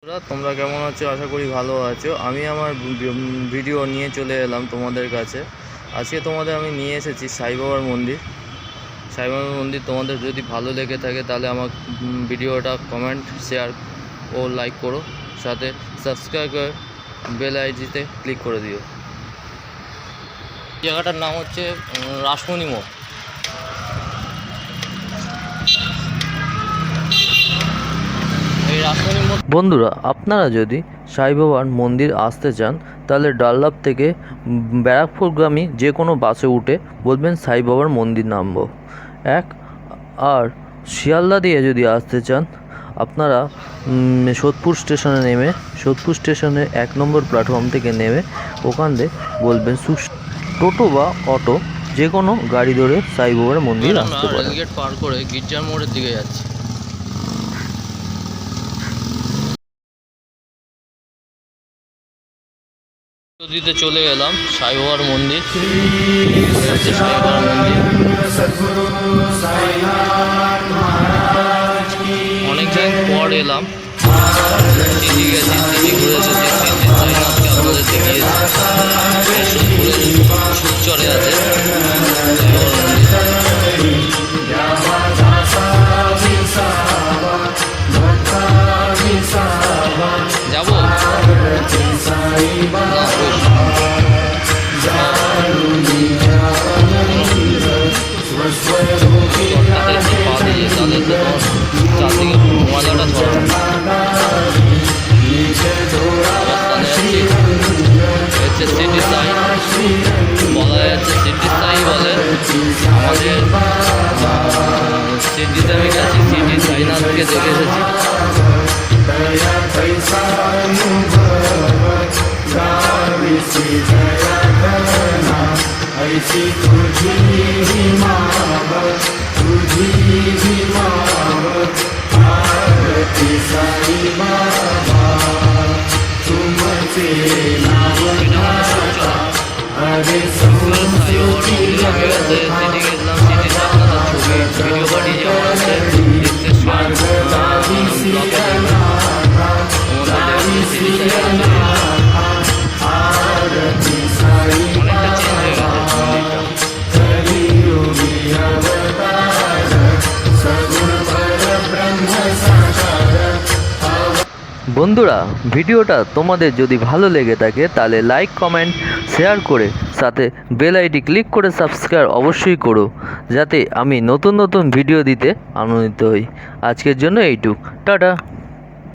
তোমরা কেমন আছো? আশা করি ভালো আছো। আমি আমার ভিডিও নিয়ে চলে এলাম তোমাদের কাছে। আজকে তোমাদের আমি নিয়ে এসেছি সাই বাবার মন্দির। সাই বাবার মন্দির তোমাদের যদি ভালো লেগে থাকে তাহলে আমার ভিডিওটা কমেন্ট, শেয়ার ও লাইক করো, সাথে সাবস্ক্রাইব করে বেল আইডিতে ক্লিক করে দিও। জায়গাটার নাম হচ্ছে রাসমণি মোড়। বন্ধুরা, আপনারা যদি সাই বাবার মন্দির আসতে চান তাহলে ডানলপ থেকে ব্যারাকপুরগামী যে কোনো বাসে উঠে বলবেন সাই বাবার মন্দির নামবো। আর শিয়ালদা দিয়ে যদি আসতে চান আপনারা সোদপুর স্টেশনে নেমে সোদপুর স্টেশনের 1 নম্বর প্ল্যাটফর্ম থেকে নেমে ওখান থেকে বলবেন টোটো বা অটো যে কোনো গাড়ি ধরে সাই বাবার মন্দির আসতে পারেন। রেলগেট পার করে গির্জার মোড়ের দিকে যাচ্ছি। দিতে চলে এলাম সাই বাবার মন্দির। সাই বাবার মন্দির অনেক দিন পর এলাম। দিদি গেছি, দিদি ঘুরে এসেছি। সাইনাথকে আপনাদের দেখিয়েছি। সুচরে আছে যাবো চারদিকে মজাটা ধরা হচ্ছে সিটি সাই বলা যাচ্ছে। সিটি সাই বলে আমাদের সিটিতে আমি গেছি, সিটি সাইনাথকে দেখে এসেছি। ভিডিও পাঠিয়ে যাওয়া আছে বন্ধুরা, ভিডিওটা তোমাদের যদি ভালো লেগে থাকে তাহলে লাইক, কমেন্ট, শেয়ার করে সাথে বেল আইডি ক্লিক করে সাবস্ক্রাইব অবশ্যই করো, যাতে আমি নতুন নতুন ভিডিও দিতে আনন্দিত হই। আজকের জন্য এইটুক, টাটা।